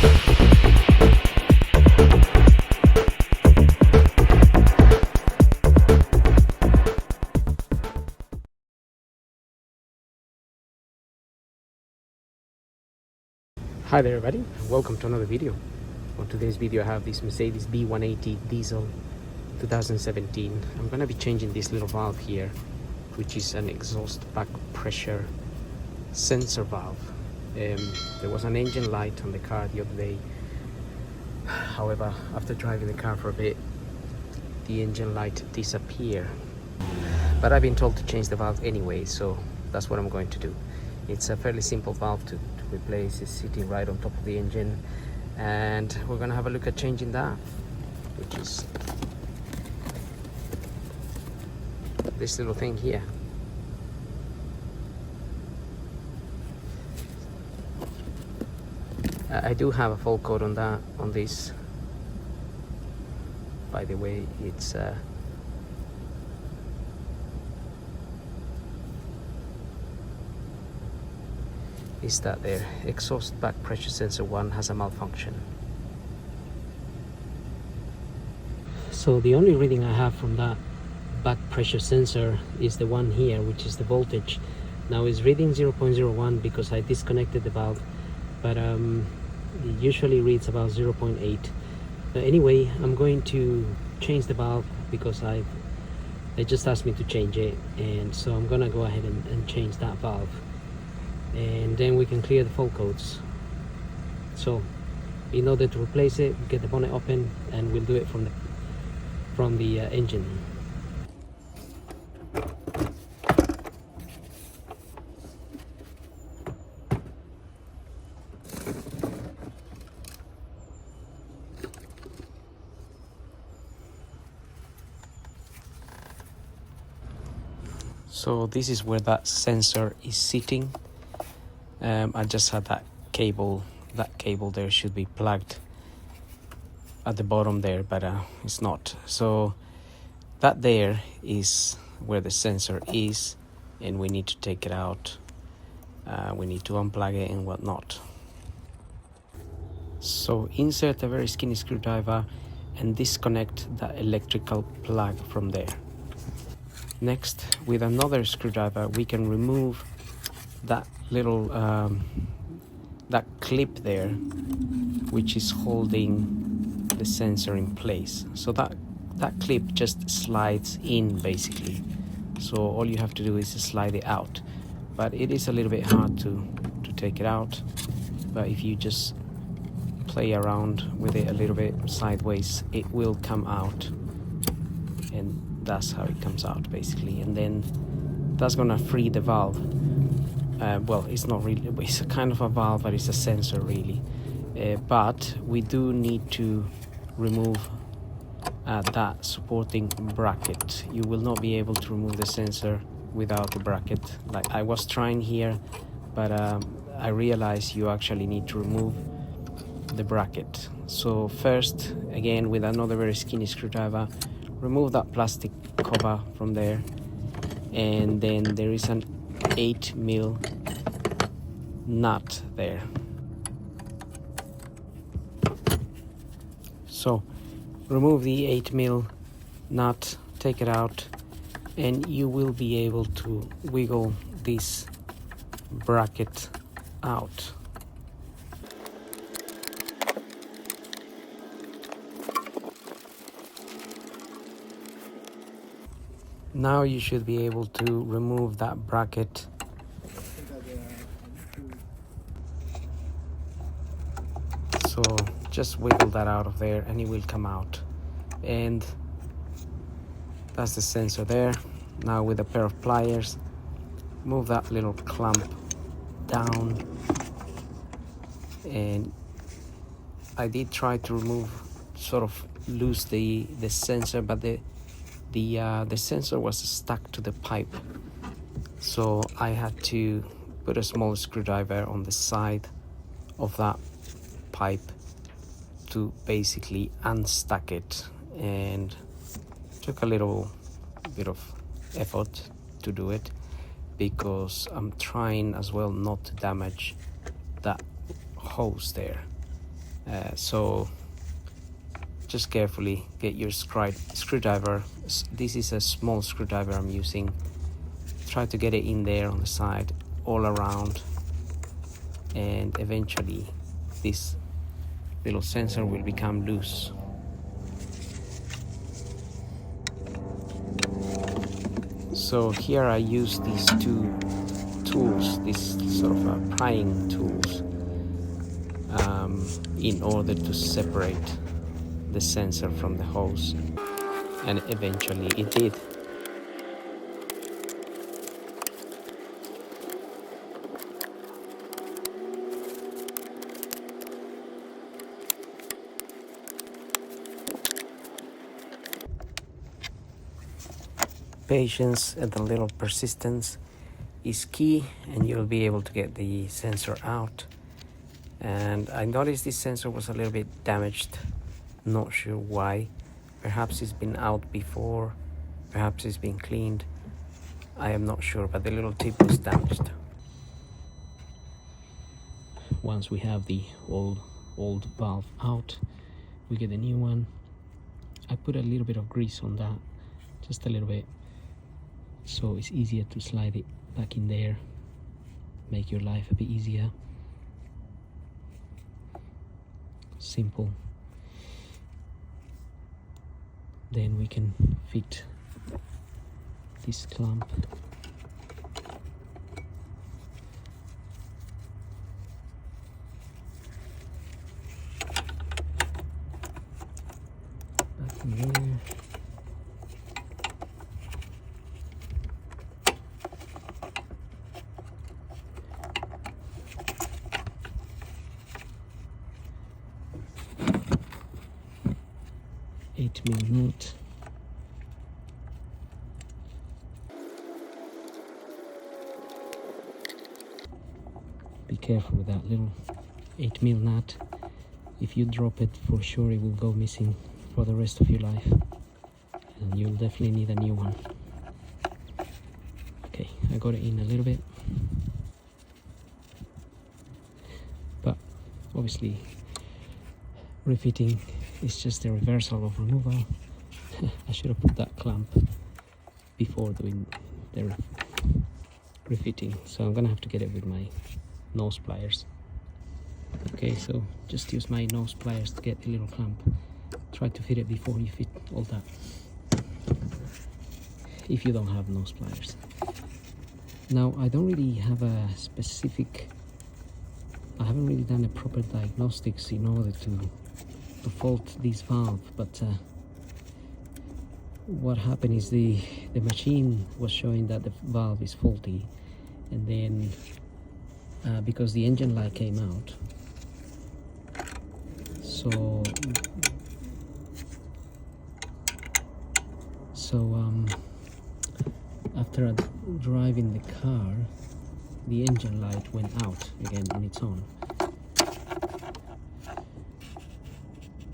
Hi there everybody, welcome to another video. On today's video I have this Mercedes B180 Diesel 2017. I'm going to be changing this little valve here, which is an exhaust back pressure sensor valve. There was an engine light on the car the other day. However, after driving the car for a bit, the engine light disappeared. But I've been told to change the valve anyway, so that's what I'm going to do. It's a fairly simple valve to replace. It's sitting right on top of the engine, and we're gonna have a look at changing that, which is this little thing here. I do have a fault code on that, on this, by the way. It's is that their exhaust back pressure sensor 1 has a malfunction. So the only reading I have from that back pressure sensor is the one here, which is the voltage. Now it's reading 0.01 because I disconnected the valve, but it usually reads about 0.8. But anyway, I'm going to change the valve because they just asked me to change it, and so I'm gonna go ahead and change that valve, and then we can clear the fault codes. So in order to replace it, get the bonnet open, and we'll do it from the engine. So this is where that sensor is sitting. I just had that cable there should be plugged at the bottom there, but it's not. So that there is where the sensor is, and we need to take it out. We need to unplug it and whatnot. So insert a very skinny screwdriver and disconnect the electrical plug from there. Next, with another screwdriver, we can remove that little that clip there, which is holding the sensor in place. So that clip just slides in basically. So all you have to do is slide it out, but it is a little bit hard to take it out. But if you just play around with it a little bit sideways, it will come out, and that's how it comes out basically. And then that's gonna free the valve. Well, it's not really, it's a kind of a valve, but it's a sensor really. But we do need to remove that supporting bracket. You will not be able to remove the sensor without the bracket. Like I was trying here, but I realized you actually need to remove the bracket. So first, again, with another very skinny screwdriver, remove that plastic cover from there, and then there is an 8mm nut there. So remove the 8mm nut, take it out, and you will be able to wiggle this bracket out. Now you should be able to remove that bracket. So just wiggle that out of there and it will come out. And that's the sensor there. Now with a pair of pliers, move that little clamp down. And I did try to remove, sort of loose the sensor, but the sensor was stuck to the pipe, so I had to put a small screwdriver on the side of that pipe to basically unstuck it, and took a little bit of effort to do it because I'm trying as well not to damage that hose there. So just carefully get your screwdriver. This is a small screwdriver I'm using. Try to get it in there on the side, all around, and eventually this little sensor will become loose. So here I use these two tools, these sort of prying tools, in order to separate the sensor from the hose, and eventually it did. Patience and a little persistence is key, and you'll be able to get the sensor out. And I noticed this sensor was a little bit damaged, not sure why. Perhaps it's been out before, perhaps it's been cleaned, I am not sure, but the little tip was damaged. Once we have the old valve out, we get a new one. I put a little bit of grease on that, just a little bit, so it's easier to slide it back in there, make your life a bit easier. Simple. Then we can fit this clamp back in there. Nut. Be careful with that little 8mm nut. If you drop it, for sure it will go missing for the rest of your life, and you'll definitely need a new one. Okay, I got it in a little bit, but obviously refitting is just a reversal of removal. I should have put that clamp before doing the refitting, so I'm gonna have to get it with my nose pliers. Okay, so just use my nose pliers to get the little clamp. Try to fit it before you fit all that, if you don't have nose pliers. Now, I don't really have a specific, I haven't really done a proper diagnostics in order to fault this valve, but what happened is the machine was showing that the valve is faulty, and then because the engine light came out, so after driving the car, the engine light went out again on its own.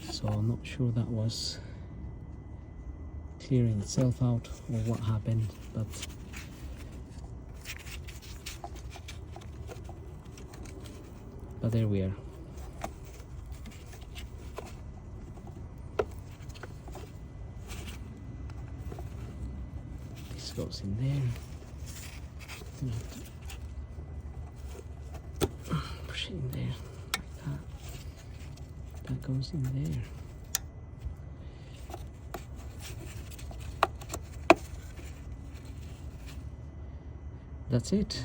So I'm not sure that was clearing itself out or what happened, but there we are. This goes in there. Push it in there like that. That goes in there. That's it.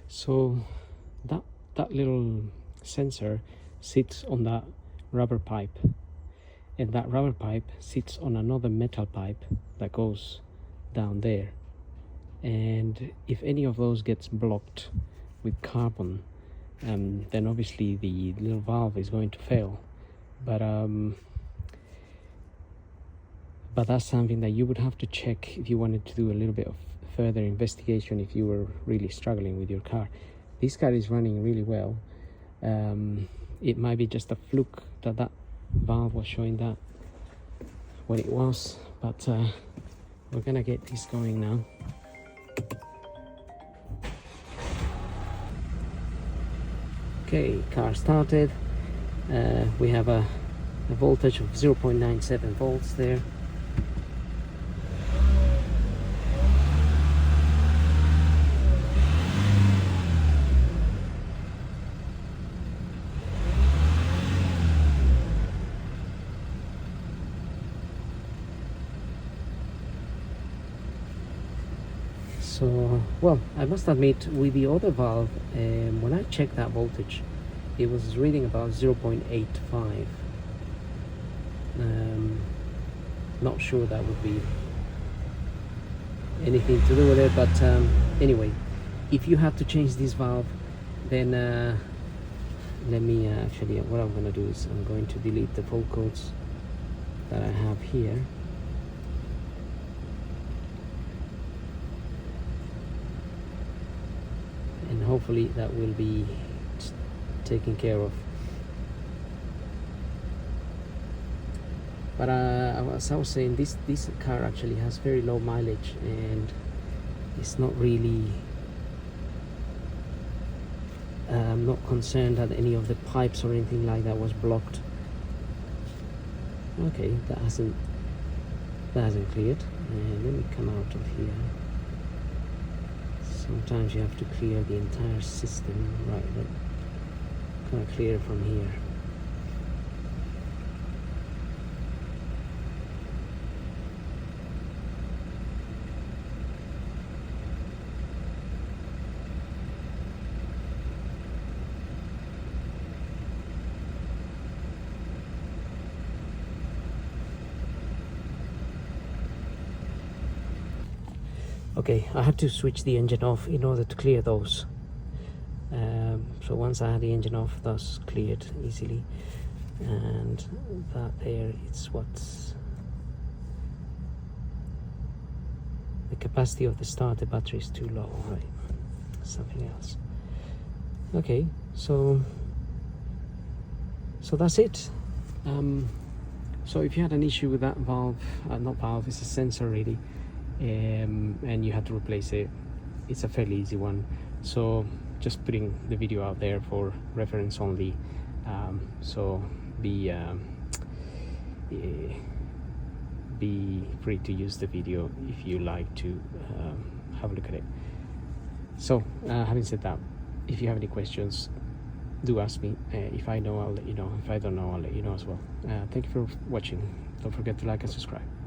So that little sensor sits on that rubber pipe, and that rubber pipe sits on another metal pipe that goes down there, and if any of those gets blocked with carbon, then obviously the little valve is going to fail. But that's something that you would have to check if you wanted to do a little bit of further investigation, if you were really struggling with your car. This car is running really well. It might be just a fluke that valve was showing that what it was, but we're gonna get this going now. Okay, car started. We have a voltage of 0.97 volts there. So, well, I must admit, with the other valve, when I checked that voltage, it was reading about 0.85. Not sure that would be anything to do with it, but anyway, if you have to change this valve, then let me actually, what I'm going to do is I'm going to delete the fault codes that I have here. And hopefully that will be taken care of. But as I was saying, this car actually has very low mileage, and it's not really, I'm not concerned that any of the pipes or anything like that was blocked. Okay, that hasn't cleared. Let me come out of here. Sometimes you have to clear the entire system. Right, I'm gonna clear from here. Okay, I had to switch the engine off in order to clear those. So once I had the engine off, that's cleared easily. And that there, it's what's the capacity of the starter battery is too low, right? Something else. Okay, so that's it. So if you had an issue with that valve, not valve, it's a sensor really, and you had to replace it, it's a fairly easy one. So just putting the video out there for reference only. So be free to use the video if you like to have a look at it. So having said that, if you have any questions, do ask me. If I know, I'll let you know. If I don't know, I'll let you know as well. Thank you for watching. Don't forget to like and subscribe.